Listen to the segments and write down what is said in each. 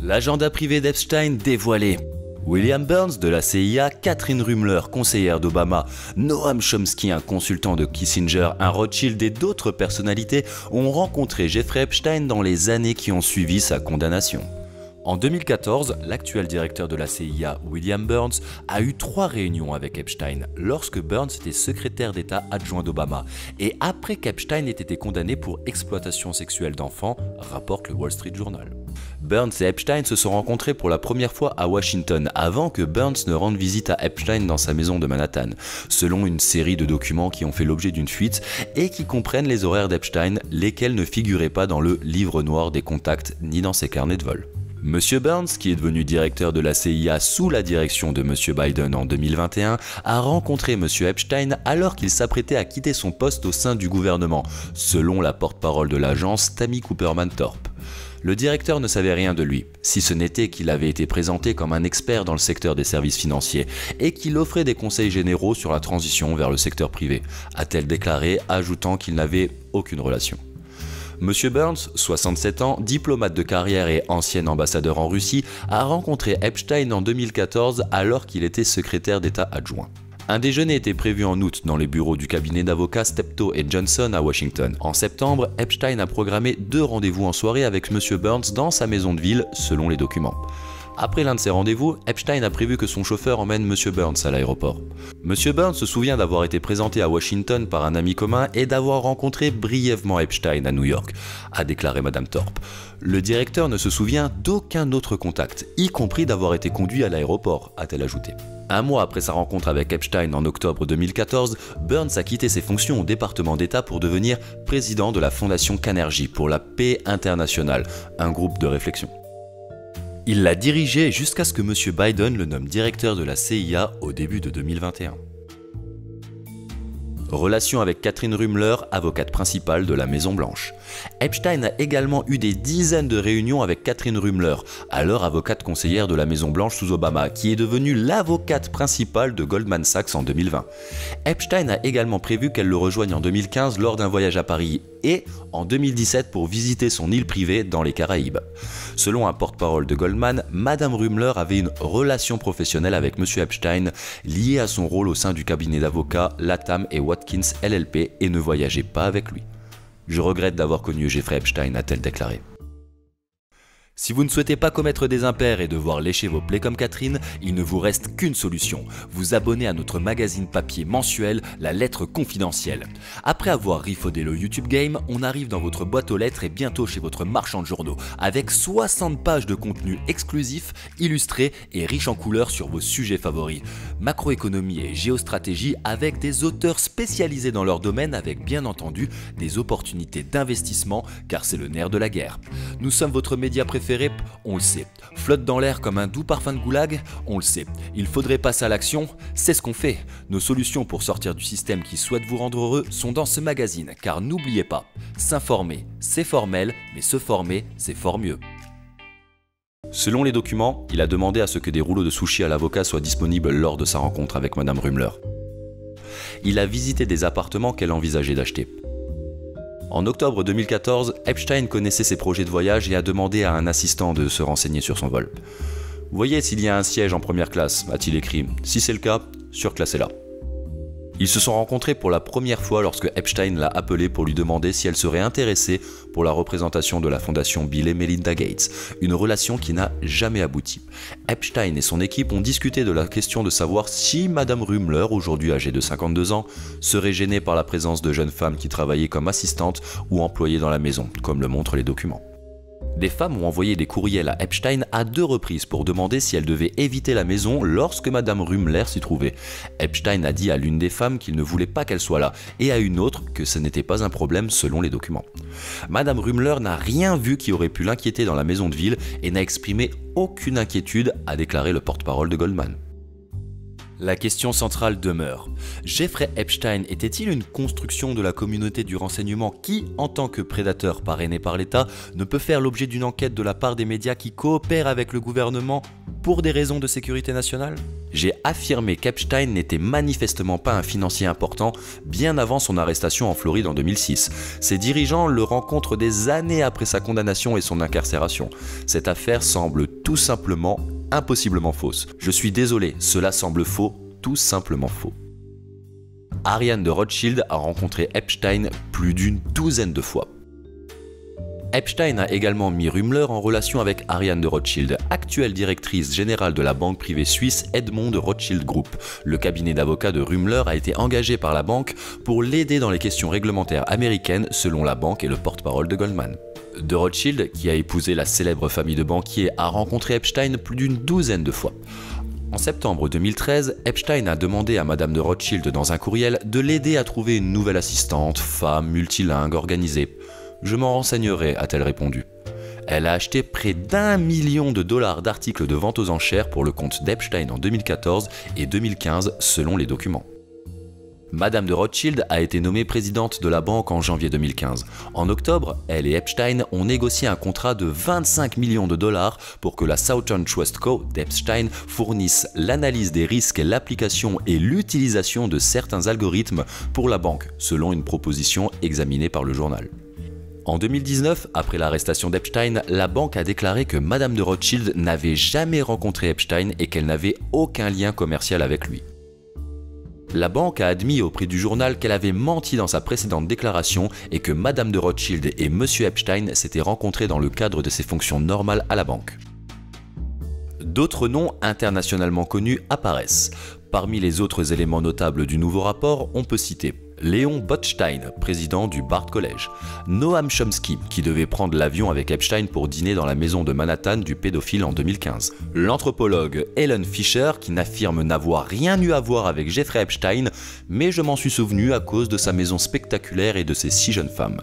L'agenda privé d'Epstein dévoilé. William Burns de la CIA, Catherine Rummler, conseillère d'Obama, Noam Chomsky, un consultant de Kissinger, un Rothschild et d'autres personnalités ont rencontré Jeffrey Epstein dans les années qui ont suivi sa condamnation. En 2014, l'actuel directeur de la CIA, William Burns, a eu 3 réunions avec Epstein lorsque Burns était secrétaire d'État adjoint d'Obama et après qu'Epstein ait été condamné pour exploitation sexuelle d'enfants, rapporte le Wall Street Journal. Burns et Epstein se sont rencontrés pour la première fois à Washington avant que Burns ne rende visite à Epstein dans sa maison de Manhattan, selon une série de documents qui ont fait l'objet d'une fuite et qui comprennent les horaires d'Epstein, lesquels ne figuraient pas dans le livre noir des contacts ni dans ses carnets de vol. Monsieur Burns, qui est devenu directeur de la CIA sous la direction de Monsieur Biden en 2021, a rencontré Monsieur Epstein alors qu'il s'apprêtait à quitter son poste au sein du gouvernement, selon la porte-parole de l'agence Tammy Cooperman Thorpe. Le directeur ne savait rien de lui, si ce n'était qu'il avait été présenté comme un expert dans le secteur des services financiers et qu'il offrait des conseils généraux sur la transition vers le secteur privé, a-t-elle déclaré, ajoutant qu'il n'avait aucune relation. Monsieur Burns, 67 ans, diplomate de carrière et ancien ambassadeur en Russie, a rencontré Epstein en 2014 alors qu'il était secrétaire d'État adjoint. Un déjeuner était prévu en août dans les bureaux du cabinet d'avocats Steptoe & Johnson à Washington. En septembre, Epstein a programmé 2 rendez-vous en soirée avec Monsieur Burns dans sa maison de ville, selon les documents. Après l'un de ces rendez-vous, Epstein a prévu que son chauffeur emmène Monsieur Burns à l'aéroport. Monsieur Burns se souvient d'avoir été présenté à Washington par un ami commun et d'avoir rencontré brièvement Epstein à New York, a déclaré Madame Thorpe. Le directeur ne se souvient d'aucun autre contact, y compris d'avoir été conduit à l'aéroport, a-t-elle ajouté. Un mois après sa rencontre avec Epstein en octobre 2014, Burns a quitté ses fonctions au département d'État pour devenir président de la Fondation Carnegie pour la paix internationale, un groupe de réflexion. Il l'a dirigé jusqu'à ce que M. Biden le nomme directeur de la CIA au début de 2021. Relation avec Catherine Rummler, avocate principale de la Maison-Blanche. Epstein a également eu des dizaines de réunions avec Catherine Rummler, alors avocate conseillère de la Maison-Blanche sous Obama, qui est devenue l'avocate principale de Goldman Sachs en 2020. Epstein a également prévu qu'elle le rejoigne en 2015 lors d'un voyage à Paris et en 2017 pour visiter son île privée dans les Caraïbes. Selon un porte-parole de Goldman, Madame Rummler avait une relation professionnelle avec Monsieur Epstein liée à son rôle au sein du cabinet d'avocats Latham et Watkins LLP et ne voyageait pas avec lui. Je regrette d'avoir connu Jeffrey Epstein, a-t-elle déclaré. Si vous ne souhaitez pas commettre des impairs et devoir lécher vos plaies comme Catherine, il ne vous reste qu'une solution, vous abonner à notre magazine papier mensuel, La Lettre Confidentielle. Après avoir rifaudé le YouTube Game, on arrive dans votre boîte aux lettres et bientôt chez votre marchand de journaux, avec 60 pages de contenu exclusif, illustrés et riches en couleurs sur vos sujets favoris. Macroéconomie et géostratégie avec des auteurs spécialisés dans leur domaine avec bien entendu des opportunités d'investissement car c'est le nerf de la guerre. Nous sommes votre média préféré, on le sait. Flotte dans l'air comme un doux parfum de goulag, on le sait. Il faudrait passer à l'action, c'est ce qu'on fait. Nos solutions pour sortir du système qui souhaite vous rendre heureux sont dans ce magazine, car n'oubliez pas, s'informer, c'est formel, mais se former, c'est fort mieux. Selon les documents, il a demandé à ce que des rouleaux de sushi à l'avocat soient disponibles lors de sa rencontre avec Madame Rummler. Il a visité des appartements qu'elle envisageait d'acheter. En octobre 2014, Epstein connaissait ses projets de voyage et a demandé à un assistant de se renseigner sur son vol. « Voyez s'il y a un siège en première classe », a-t-il écrit. « Si c'est le cas, surclassez-la ». Ils se sont rencontrés pour la première fois lorsque Epstein l'a appelée pour lui demander si elle serait intéressée pour la représentation de la fondation Bill et Melinda Gates, une relation qui n'a jamais abouti. Epstein et son équipe ont discuté de la question de savoir si Madame Rummler, aujourd'hui âgée de 52 ans, serait gênée par la présence de jeunes femmes qui travaillaient comme assistantes ou employées dans la maison, comme le montrent les documents. Des femmes ont envoyé des courriels à Epstein à 2 reprises pour demander si elle devait éviter la maison lorsque Madame Rummler s'y trouvait. Epstein a dit à l'une des femmes qu'il ne voulait pas qu'elle soit là et à une autre que ce n'était pas un problème selon les documents. Madame Rummler n'a rien vu qui aurait pu l'inquiéter dans la maison de ville et n'a exprimé aucune inquiétude, a déclaré le porte-parole de Goldman. La question centrale demeure. Jeffrey Epstein était-il une construction de la communauté du renseignement qui, en tant que prédateur parrainé par l'État, ne peut faire l'objet d'une enquête de la part des médias qui coopèrent avec le gouvernement Pour des raisons de sécurité nationale? J'ai affirmé qu'Epstein n'était manifestement pas un financier important bien avant son arrestation en Floride en 2006. Ses dirigeants le rencontrent des années après sa condamnation et son incarcération. Cette affaire semble tout simplement impossiblement fausse. Je suis désolé, cela semble faux, tout simplement faux. Ariane de Rothschild a rencontré Epstein plus d'une douzaine de fois. Epstein a également mis Rümmler en relation avec Ariane de Rothschild, actuelle directrice générale de la banque privée suisse Edmond de Rothschild Group. Le cabinet d'avocats de Rümmler a été engagé par la banque pour l'aider dans les questions réglementaires américaines, selon la banque et le porte-parole de Goldman. De Rothschild, qui a épousé la célèbre famille de banquiers, a rencontré Epstein plus d'une douzaine de fois. En septembre 2013, Epstein a demandé à Madame de Rothschild dans un courriel de l'aider à trouver une nouvelle assistante, femme, multilingue, organisée. « Je m'en renseignerai », a-t-elle répondu. Elle a acheté près d'1 million de dollars d'articles de vente aux enchères pour le compte d'Epstein en 2014 et 2015 selon les documents. Madame de Rothschild a été nommée présidente de la banque en janvier 2015. En octobre, elle et Epstein ont négocié un contrat de 25 millions de dollars pour que la Southern Trust Co. d'Epstein fournisse l'analyse des risques et l'application et l'utilisation de certains algorithmes pour la banque, selon une proposition examinée par le journal. En 2019, après l'arrestation d'Epstein, la banque a déclaré que Madame de Rothschild n'avait jamais rencontré Epstein et qu'elle n'avait aucun lien commercial avec lui. La banque a admis auprès du journal qu'elle avait menti dans sa précédente déclaration et que Madame de Rothschild et Monsieur Epstein s'étaient rencontrés dans le cadre de ses fonctions normales à la banque. D'autres noms internationalement connus apparaissent. Parmi les autres éléments notables du nouveau rapport, on peut citer Léon Botstein, président du Bard College, Noam Chomsky, qui devait prendre l'avion avec Epstein pour dîner dans la maison de Manhattan du pédophile en 2015, l'anthropologue Helen Fisher, qui n'affirme n'avoir rien eu à voir avec Jeffrey Epstein, mais je m'en suis souvenu à cause de sa maison spectaculaire et de ses 6 jeunes femmes.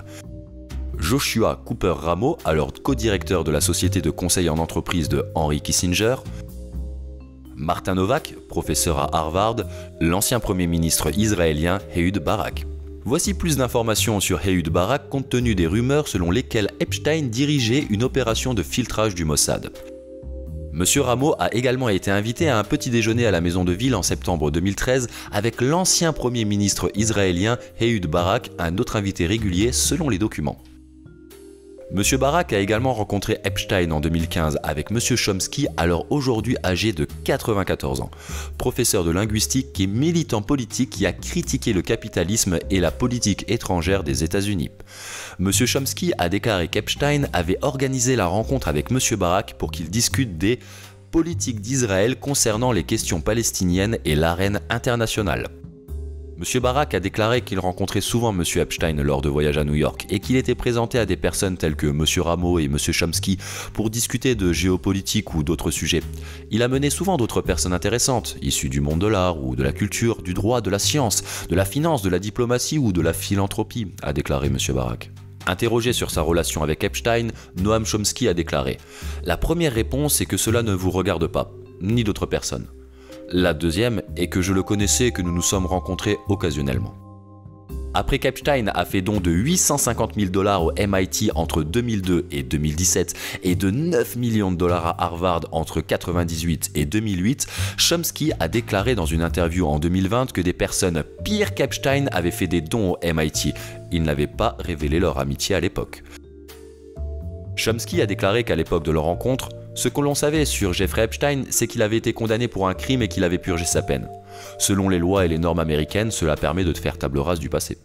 Joshua Cooper Ramo, alors co-directeur de la société de conseil en entreprise de Henry Kissinger, Martin Novak, professeur à Harvard, l'ancien premier ministre israélien Ehud Barak. Voici plus d'informations sur Ehud Barak compte tenu des rumeurs selon lesquelles Epstein dirigeait une opération de filtrage du Mossad. Monsieur Rameau a également été invité à un petit déjeuner à la maison de ville en septembre 2013 avec l'ancien premier ministre israélien Ehud Barak, un autre invité régulier selon les documents. Monsieur Barak a également rencontré Epstein en 2015 avec Monsieur Chomsky, alors aujourd'hui âgé de 94 ans, professeur de linguistique et militant politique qui a critiqué le capitalisme et la politique étrangère des États-Unis. Monsieur Chomsky a déclaré qu'Epstein avait organisé la rencontre avec Monsieur Barak pour qu'ils discutent des politiques d'Israël concernant les questions palestiniennes et l'arène internationale. M. Barak a déclaré qu'il rencontrait souvent M. Epstein lors de voyages à New York et qu'il était présenté à des personnes telles que M. Rameau et M. Chomsky pour discuter de géopolitique ou d'autres sujets. Il a mené souvent d'autres personnes intéressantes, issues du monde de l'art ou de la culture, du droit, de la science, de la finance, de la diplomatie ou de la philanthropie, a déclaré M. Barak. Interrogé sur sa relation avec Epstein, Noam Chomsky a déclaré « La première réponse est que cela ne vous regarde pas, ni d'autres personnes. La deuxième est que je le connaissais et que nous nous sommes rencontrés occasionnellement. » Après qu'Epstein a fait don de 850 000 $ au MIT entre 2002 et 2017 et de 9 millions de dollars à Harvard entre 1998 et 2008, Chomsky a déclaré dans une interview en 2020 que des personnes pires qu'Epstein avaient fait des dons au MIT. Ils n'avaient pas révélé leur amitié à l'époque. Chomsky a déclaré qu'à l'époque de leur rencontre, ce que l'on savait sur Jeffrey Epstein, c'est qu'il avait été condamné pour un crime et qu'il avait purgé sa peine. Selon les lois et les normes américaines, cela permet de faire table rase du passé.